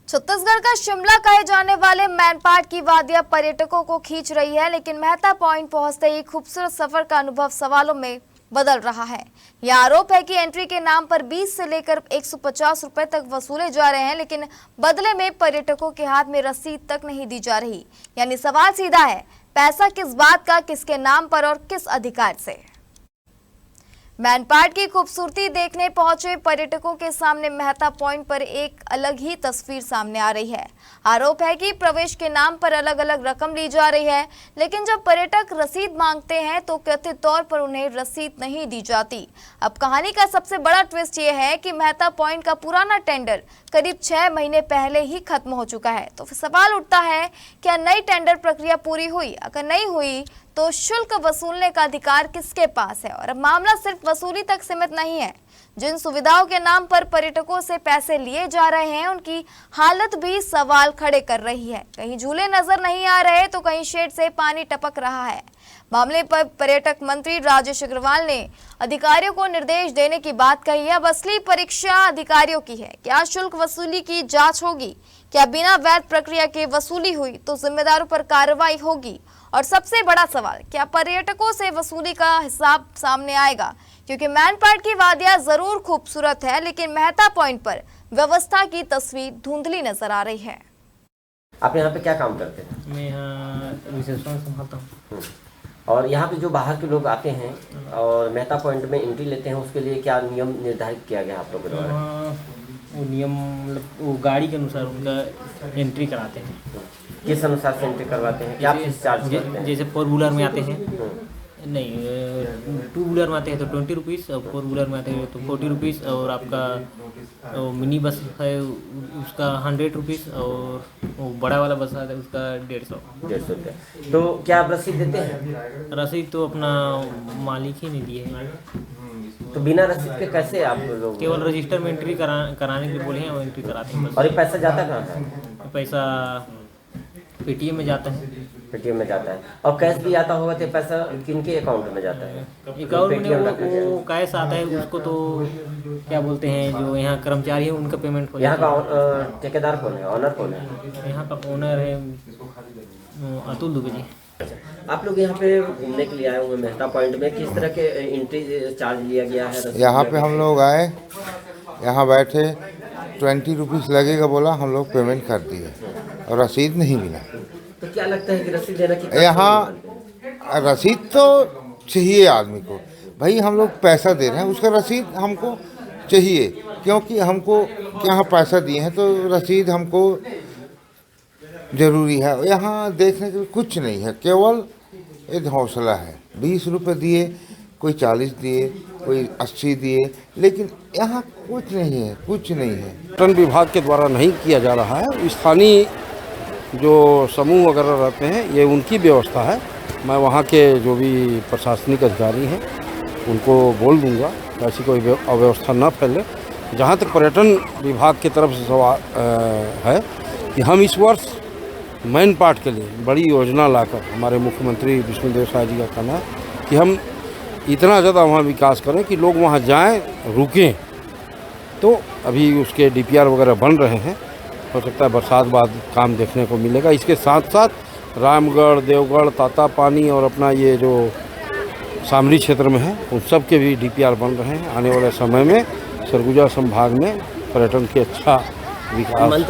छत्तीसगढ़ का शिमला कहे जाने वाले मैनपाट की वादियां पर्यटकों को खींच रही है, लेकिन मेहता पॉइंट पहुंचते ही खूबसूरत सफर का अनुभव सवालों में बदल रहा है। यह आरोप है कि एंट्री के नाम पर 20 से लेकर 150 रुपए तक वसूले जा रहे हैं, लेकिन बदले में पर्यटकों के हाथ में रसीद तक नहीं दी जा रही। यानी सवाल सीधा है, पैसा किस बात का, किसके नाम पर और किस अधिकार से। मैनपाट की खूबसूरती देखने पहुंचे पर्यटकों के सामने मेहता पॉइंट पर एक अलग ही तस्वीर सामने आ रही है। आरोप है कि प्रवेश के नाम पर अलग अलग रकम ली जा रही है, लेकिन जब पर्यटक रसीद मांगते हैं तो कथित तौर पर उन्हें रसीद नहीं दी जाती। अब कहानी का सबसे बड़ा ट्विस्ट ये है कि मेहता पॉइंट का पुराना टेंडर करीब 6 महीने पहले ही खत्म हो चुका है। तो फिर सवाल उठता है, क्या नई टेंडर प्रक्रिया पूरी हुई? अगर नहीं हुई तो शुल्क वसूलने का अधिकार किसके पास है? और अब मामला सिर्फ वसूली तक सीमित नहीं है। जिन सुविधाओं के नाम पर पर्यटकों से पैसे लिए जा रहे हैं, उनकी हालत भी सवाल खड़े कर रही है। कहीं झूले नजर नहीं आ रहे तो कहीं शेड से पानी टपक रहा है। मामले पर पर्यटक मंत्री राजेश अग्रवाल ने अधिकारियों को निर्देश देने की बात कही है। अब असली परीक्षा अधिकारियों की है। क्या शुल्क वसूली की जांच होगी? क्या बिना वैध प्रक्रिया के वसूली हुई तो जिम्मेदारों पर कार्रवाई होगी? और सबसे बड़ा सवाल, क्या पर्यटकों से वसूली का हिसाब सामने आएगा? क्योंकि मैनपाट की वादियां जरूर खूबसूरत है, लेकिन मेहता पॉइंट पर व्यवस्था की तस्वीर धुंधली नजर आ रही है। आप यहाँ पे क्या काम करते हैं? मैं यहाँ रिसेप्शन संभालता हूँ। और यहाँ पे जो बाहर के लोग आते हैं और मेहता पॉइंट में एंट्री लेते हैं, उसके लिए क्या नियम निर्धारित किया गया आप लोगों द्वारा? वो नियम मतलब वो गाड़ी के अनुसार उनका एंट्री कराते हैं। किस अनुसार से एंट्री करवाते हैं? क्या फीस चार्ज करते हैं? जैसे 4 व्हीलर में आते हैं, नहीं 2 व्हीलर में आते हैं तो 20 रुपीज़, और 4 व्हीलर में आते हैं तो 40 रुपीज़, और आपका मिनी बस है उसका 100 रुपीज़, और वो बड़ा वाला बस आता है उसका 150 रुपये। तो क्या आप रसीद देते हैं? रसीद तो अपना मालिक ही नहीं दिए है। तो बिना रसीद के कैसे आप लोग? केवल रजिस्टर में एंट्री कराने के लिए बोले हैं, वो एंट्री कराते हैं बस। और ये पैसा जाता कहाँ है? पैसा पेटीएम में जाता है। पेटीएम में जाता है। और कैश भी आता होगा तो पैसा किनके अकाउंट में जाता है? अकाउंट में वो कैश आता है, उसको तो क्या बोलते हैं, जो यहाँ कर्मचारी है उनका पेमेंट हो जाता है। यहाँ का ठेकेदार कौन है, ऑनर कौन है? यहाँ का ओनर है अतुल दुबे जी। आप लोग यहाँ पे घूमने के लिए आए हुए मेहता पॉइंट में, किस तरह के एंट्री चार्ज लिया गया है? यहाँ पे हम लोग आए, यहाँ बैठे, 20 रुपीज़ लगेगा बोला, हम लोग पेमेंट कर दिए और रसीद नहीं मिला। तो क्या लगता है कि रसीद देना की? यहाँ रसीद तो चाहिए आदमी को, भाई हम लोग पैसा दे रहे हैं, उसका रसीद हमको चाहिए, क्योंकि हमको यहाँ पैसा दिए हैं तो रसीद हमको ज़रूरी है। यहाँ देखने के लिए कुछ नहीं है, केवल एक हौसला है। 20 रुपये दिए, कोई 40 दिए, कोई 80 दिए, लेकिन यहाँ कुछ नहीं है, कुछ नहीं है। पर्यटन विभाग के द्वारा नहीं किया जा रहा है। स्थानीय जो समूह वगैरह रहते हैं, ये उनकी व्यवस्था है। मैं वहाँ के जो भी प्रशासनिक अधिकारी हैं उनको बोल दूँगा ऐसी कोई अव्यवस्था न फैले। जहाँ तक पर्यटन विभाग की तरफ से सवाल है कि हम इस वर्ष मैनपाट के लिए बड़ी योजना लाकर, हमारे मुख्यमंत्री विष्णुदेव साय जी का कहना है कि हम इतना ज़्यादा वहाँ विकास करें कि लोग वहाँ जाएं, रुकें। तो अभी उसके DPR वगैरह बन रहे हैं, हो सकता है बरसात बाद काम देखने को मिलेगा। इसके साथ साथ रामगढ़, देवगढ़, तातापानी और अपना ये जो शामली क्षेत्र में है, उन सब के भी DPR बन रहे हैं। आने वाले समय में सरगुजा संभाग में पर्यटन के अच्छा विकास